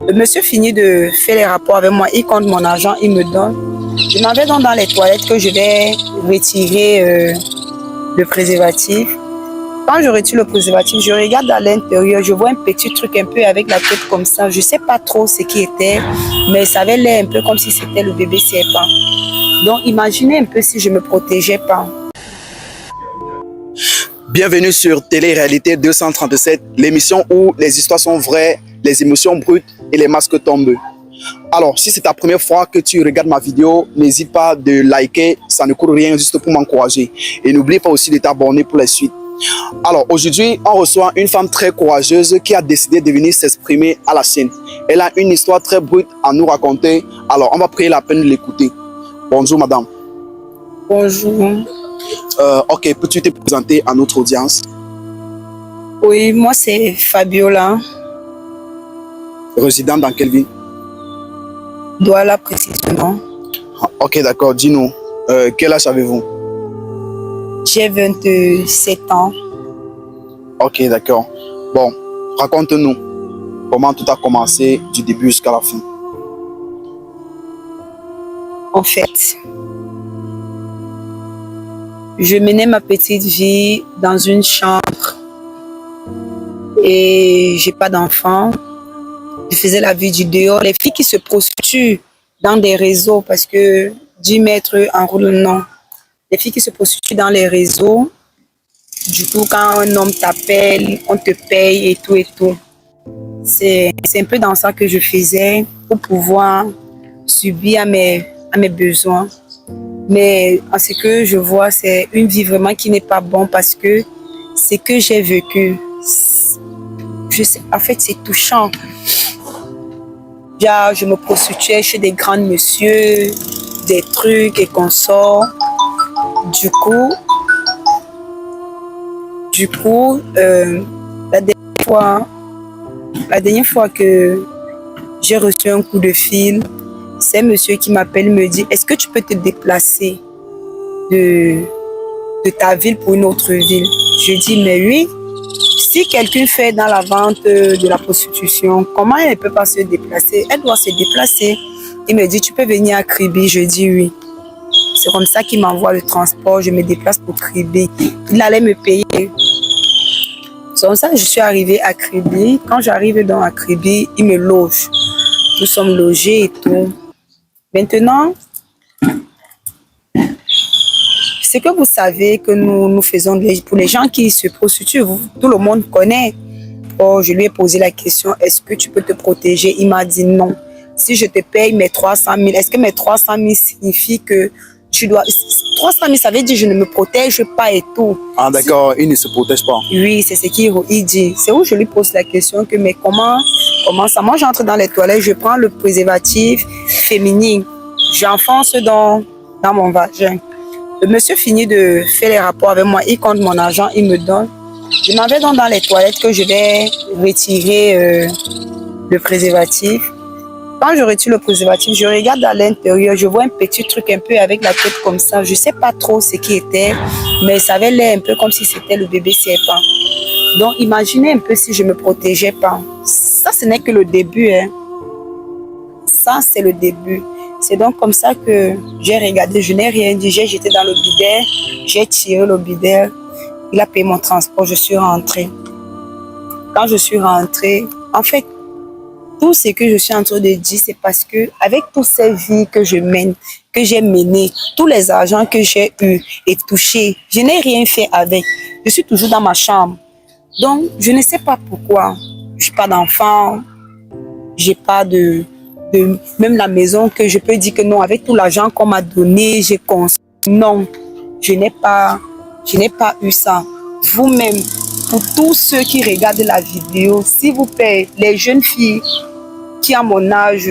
Le monsieur finit de faire les rapports avec moi, il compte mon argent, il me donne. Je m'en vais donc dans les toilettes que je vais retirer le préservatif. Quand je retire le préservatif, je regarde à l'intérieur, je vois un petit truc un peu avec la tête comme ça. Je ne sais pas trop ce qui était, mais ça avait l'air un peu comme si c'était le bébé serpent. Donc imaginez un peu si je ne me protégeais pas. Bienvenue sur Télé-Réalité 237, l'émission où les histoires sont vraies, les émotions brutes et les masques tombent. Alors, si c'est ta première fois que tu regardes ma vidéo, n'hésite pas de liker, ça ne coûte rien, juste pour m'encourager. Et n'oublie pas aussi de t'abonner pour la suite. Alors, aujourd'hui, on reçoit une femme très courageuse qui a décidé de venir s'exprimer à la chaîne. Elle a une histoire très brute à nous raconter, alors on va prier la peine de l'écouter. Bonjour madame. Bonjour. Ok, peux-tu te présenter à notre audience? Oui, moi c'est Fabiola. Résidente dans quelle ville? Douala précisément. Ok, d'accord, dis-nous, quel âge avez-vous? J'ai 27 ans. Ok, d'accord. Bon, raconte-nous comment tout a commencé du début jusqu'à la fin. En fait, je menais ma petite vie dans une chambre et j'ai pas d'enfant. Je faisais la vie du dehors. Les filles qui se prostituent dans des réseaux parce que 10 mètres en roule, non. Les filles qui se prostituent dans les réseaux, du coup, quand un homme t'appelle, on te paye et tout et tout. C'est un peu dans ça que je faisais pour pouvoir subir à mes besoins. Mais en ce que je vois, c'est une vie vraiment qui n'est pas bonne parce que ce que j'ai vécu, je sais, en fait, c'est touchant. Je me prostituais chez des grands messieurs, des trucs et consorts. Du coup, la dernière fois que j'ai reçu un coup de fil, c'est un monsieur qui m'appelle, me dit, est-ce que tu peux te déplacer de ta ville pour une autre ville? Je dis, mais oui. Si quelqu'un fait dans la vente de la prostitution, comment elle ne peut pas se déplacer? Elle doit se déplacer. Il me dit, tu peux venir à Kribi? Je dis oui. C'est comme ça qu'il m'envoie le transport. Je me déplace pour Kribi. Il allait me payer. C'est comme ça que je suis arrivée à Kribi. Quand j'arrive à Kribi, il me loge. Nous sommes logés et tout. Maintenant, ce que vous savez que nous faisons pour les gens qui se prostituent, tout le monde connaît. Oh, je lui ai posé la question, est-ce que tu peux te protéger? Il m'a dit non. Si je te paye mes 300 000, est-ce que mes 300 000 signifie que tu dois... 300 000, ça veut dire que je ne me protège pas et tout. Ah d'accord, il ne se protège pas. Oui, c'est ce qu'il dit. C'est où je lui pose la question que, mais comment ça? Moi, j'entre dans les toilettes, je prends le préservatif féminin, j'enfonce dans mon vagin. Le monsieur finit de faire les rapports avec moi, il compte mon argent, il me donne. Je m'en vais donc dans les toilettes que je vais retirer le préservatif. Quand je retire le préservatif, je regarde à l'intérieur, je vois un petit truc un peu avec la tête comme ça. Je ne sais pas trop ce qui était, mais ça avait l'air un peu comme si c'était le bébé serpent. Donc imaginez un peu si je ne me protégeais pas. Ça, ce n'est que le début. Hein. Ça, c'est le début. C'est donc comme ça que j'ai regardé, je n'ai rien dit, j'ai jeté dans le bidet, j'ai tiré le bidet, il a payé mon transport, je suis rentrée. Quand je suis rentrée, en fait, tout ce que je suis en train de dire, c'est parce que avec toutes ces vies que je mène, que j'ai menées, tous les argents que j'ai eus et touchés, je n'ai rien fait avec. Je suis toujours dans ma chambre. Donc, je ne sais pas pourquoi. Je n'ai pas d'enfant, j'ai pas de même la maison que je peux dire que non, avec tout l'argent qu'on m'a donné, j'ai construit. Non, je n'ai pas eu ça. Vous-même, pour tous ceux qui regardent la vidéo, s'il vous plaît, les jeunes filles qui ont mon âge,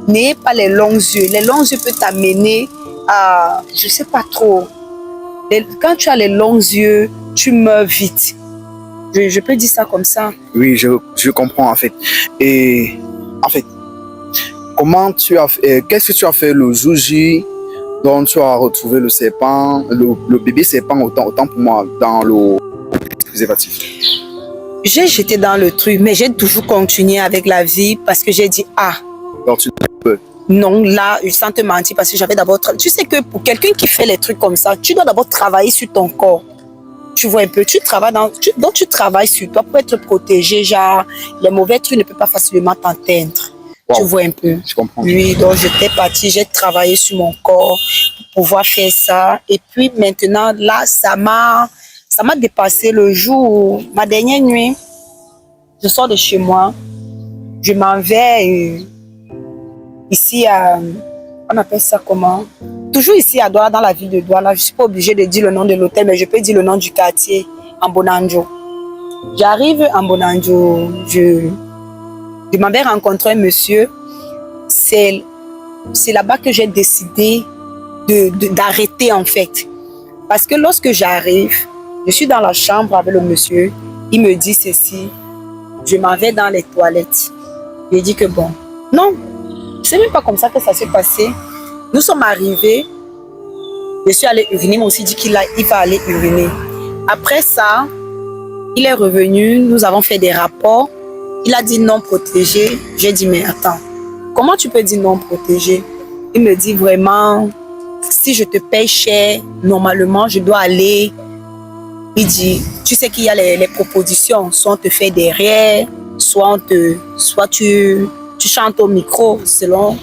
n'ayez pas les longs yeux. Les longs yeux peuvent t'amener à, je sais pas trop. Quand tu as les longs yeux, tu meurs vite. Je peux dire ça comme ça. Oui, je comprends en fait. Et en fait, qu'est-ce que tu as fait le jour J dont tu as retrouvé le serpent, le bébé serpent autant pour moi dans le préservatif? J'ai jeté dans le truc, mais j'ai toujours continué avec la vie parce que j'ai dit, ah, Donc, tu peux. non, là, sans te mentir, parce que j'avais d'abord... Tu sais que pour quelqu'un qui fait les trucs comme ça, tu dois d'abord travailler sur ton corps. Tu vois un peu, tu travailles donc tu travailles sur toi pour être protégé, genre, les mauvais trucs ne peuvent pas facilement t'atteindre. Wow. Tu vois un peu. Je comprends. Oui, donc j'étais partie, j'ai travaillé sur mon corps pour pouvoir faire ça. Et puis maintenant, là, ça m'a dépassé le jour où, ma dernière nuit, je sors de chez moi, je m'en vais ici à, on appelle ça comment? Toujours ici à Douala, dans la ville de Douala. Je ne suis pas obligée de dire le nom de l'hôtel, mais je peux dire le nom du quartier, en Bonanjo. J'arrive en Bonanjo, je m'en vais rencontrer un monsieur. C'est là-bas que j'ai décidé d'arrêter en fait. Parce que lorsque j'arrive, je suis dans la chambre avec le monsieur, il me dit ceci, je m'en vais dans les toilettes. Je lui dis que bon, non, c'est même pas comme ça que ça s'est passé. Nous sommes arrivés, je suis allée uriner, mais aussi dit qu'il va aller uriner. Après ça, il est revenu, nous avons fait des rapports. Il a dit non protégé. J'ai dit mais attends, comment tu peux dire non protégé? Il me dit vraiment, si je te paye cher, normalement je dois aller. Il dit, tu sais qu'il y a les propositions, soit on te fait derrière, soit tu chantes au micro, selon.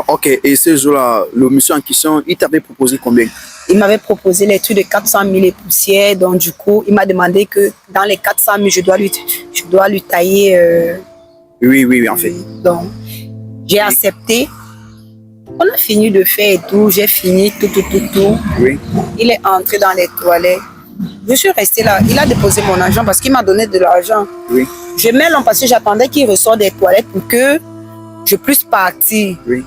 Ok, et ce jour-là, le monsieur en question, il t'avait proposé combien? Il m'avait proposé les trucs de 400 000 et poussières, donc du coup, il m'a demandé que dans les 400 000, je dois lui tailler. Oui, en fait. Donc, j'ai accepté. On a fini de faire et tout, j'ai fini tout. Oui. Il est entré dans les toilettes. Je suis restée là. Il a déposé mon argent parce qu'il m'a donné de l'argent. Oui. Je mets l'homme parce que j'attendais qu'il ressorte des toilettes pour que je puisse partir. Oui.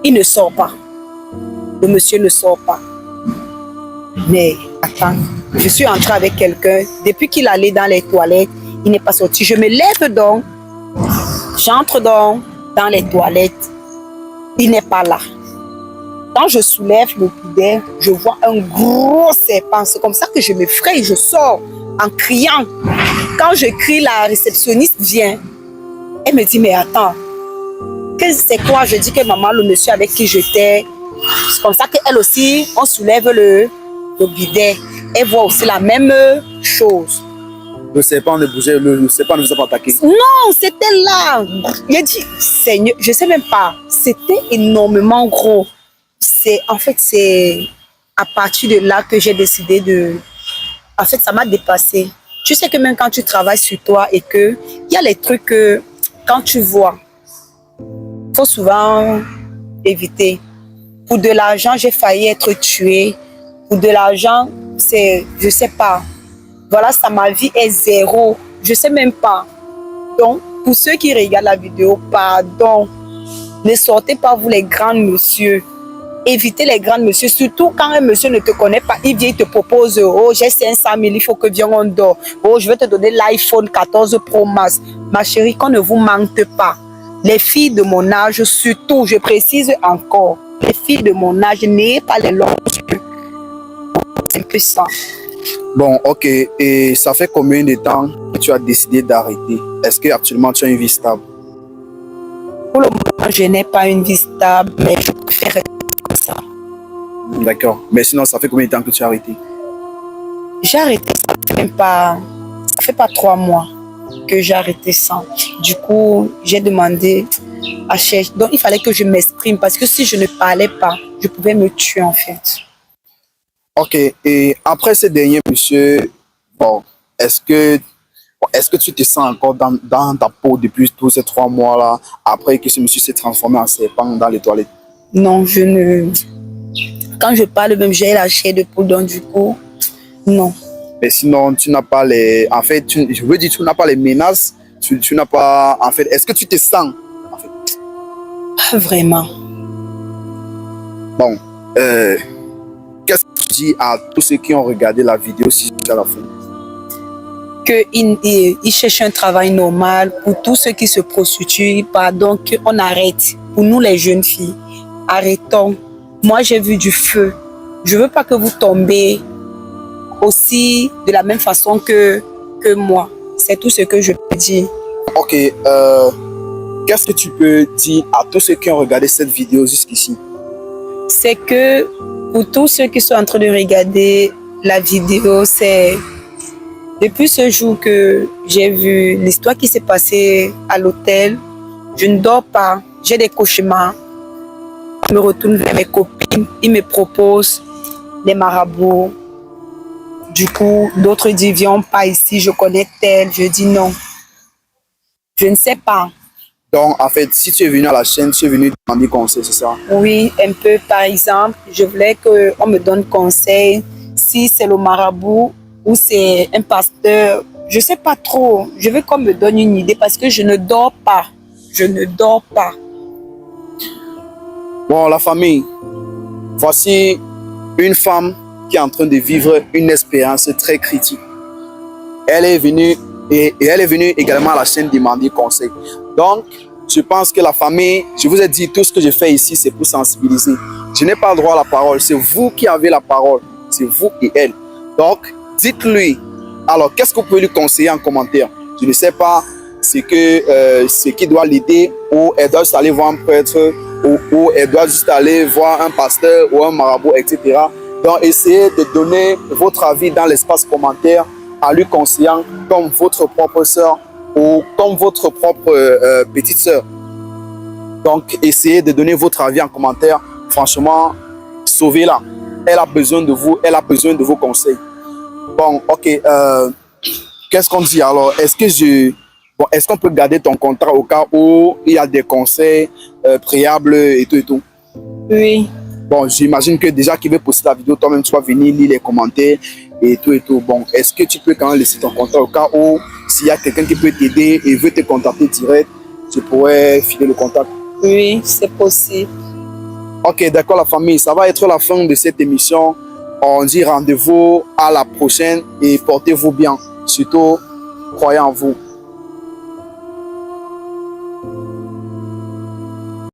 Il ne sort pas. Le monsieur ne sort pas. Mais attends, je suis entrée avec quelqu'un. Depuis qu'il allait dans les toilettes, il n'est pas sorti. Je me lève donc. J'entre donc dans les toilettes. Il n'est pas là. Quand je soulève le bidet, je vois un gros serpent. C'est comme ça que je m'effraie. Je sors en criant. Quand je crie, la réceptionniste vient. Elle me dit, mais attends, c'est quoi? Je dis que maman, le monsieur avec qui j'étais, c'est comme ça qu'elle aussi, on soulève le bidet. Elle voit aussi la même chose. Le serpent ne bougeait, le serpent ne vous a pas attaqué? Non, c'était là. Il dit, Seigneur, je ne sais même pas. C'était énormément gros. En fait, c'est à partir de là que j'ai décidé de... En fait, ça m'a dépassé. Tu sais que même quand tu travailles sur toi et que il y a les trucs que quand tu vois, il faut souvent éviter. Pour de l'argent, j'ai failli être tuée. Pour de l'argent, c'est, je sais pas. Voilà, ça, ma vie est zéro. Je sais même pas. Donc, pour ceux qui regardent la vidéo, pardon. Ne sortez pas vous les grands messieurs. Évitez les grands messieurs, surtout quand un monsieur ne te connaît pas, il vient, il te propose, oh j'ai 500 000, il faut que vienne on dort. Oh, je vais te donner l'iPhone 14 Pro Max. Ma chérie, qu'on ne vous mente pas. Les filles de mon âge, surtout, je précise encore, les filles de mon âge, n'ayez pas les longs yeux. C'est un peu ça. Bon, ok. Et ça fait combien de temps que tu as décidé d'arrêter? Est-ce qu'actuellement tu as une vie stable? Pour le moment, je n'ai pas une vie stable, mais je préfère rester comme ça. D'accord. Mais sinon, ça fait combien de temps que tu as arrêté? J'ai arrêté, ça fait pas 3 mois que j'ai arrêté ça. Du coup, j'ai demandé à chercher. Donc, il fallait que je m'exprime parce que si je ne parlais pas, je pouvais me tuer en fait. Ok. Et après ce dernier monsieur, bon, est-ce que tu te sens encore dans ta peau depuis tous ces 3 mois-là, après que ce monsieur s'est transformé en serpent dans les toilettes? Non, je ne... Quand je parle, même j'ai la chair de poule, donc du coup, non. Mais sinon, tu n'as pas les... En fait, je veux dire, tu n'as pas les menaces, tu n'as pas... En fait, est-ce que tu te sens en fait? Pas vraiment. Bon, qu'est-ce que tu dis à tous ceux qui ont regardé la vidéo jusqu'à la fin? Qu'ils cherchent un travail normal. Pour tous ceux qui se prostituent, pardon, qu'on arrête. Pour nous les jeunes filles, arrêtons. Moi j'ai vu du feu. Je ne veux pas que vous tombez aussi de la même façon que moi. C'est tout ce que je peux dire. Ok, qu'est-ce que tu peux dire à tous ceux qui ont regardé cette vidéo jusqu'ici? C'est que pour tous ceux qui sont en train de regarder la vidéo, c'est depuis ce jour que j'ai vu l'histoire qui s'est passée à l'hôtel. Je ne dors pas, j'ai des cauchemars. Je me retourne vers mes copines, ils me proposent des marabouts. Du coup, d'autres disent viens pas ici, je connais tel. Je dis non. Je ne sais pas. Donc, en fait, si tu es venu à la chaîne, tu es venu demander conseil, c'est ça? Oui, un peu. Par exemple, je voulais qu'on me donne conseil si c'est le marabout ou c'est un pasteur. Je ne sais pas trop. Je veux qu'on me donne une idée parce que je ne dors pas. Je ne dors pas. Bon, la famille, voici une femme qui est en train de vivre une expérience très critique. Elle est venue et elle est venue également à la chaîne demander conseil. Donc, je pense que la famille, je vous ai dit, tout ce que je fais ici, c'est pour sensibiliser. Je n'ai pas le droit à la parole. C'est vous qui avez la parole. C'est vous et elle. Donc, dites-lui. Alors, qu'est-ce que vous pouvez lui conseiller en commentaire? Je ne sais pas ce qui doit l'aider, ou elle doit juste aller voir un prêtre, ou elle doit juste aller voir un pasteur ou un marabout, etc. Donc, essayez de donner votre avis dans l'espace commentaire en lui conseillant comme votre propre sœur ou comme votre propre petite sœur. Donc, essayez de donner votre avis en commentaire. Franchement, sauvez-la. Elle a besoin de vous, elle a besoin de vos conseils. Bon, ok. Qu'est-ce qu'on dit alors? Est-ce qu'on peut garder ton contrat au cas où il y a des conseils préalables et tout et tout? Oui. Bon, j'imagine que déjà qu'il veut poster la vidéo, toi-même tu vas venir lire les commentaires et tout et tout. Bon, est-ce que tu peux quand même laisser ton contrat au cas où s'il y a quelqu'un qui peut t'aider et veut te contacter direct, tu pourrais filer le contact? Oui, c'est possible. Ok, d'accord la famille, ça va être la fin de cette émission. On dit rendez-vous à la prochaine et portez-vous bien. Surtout, croyez en vous.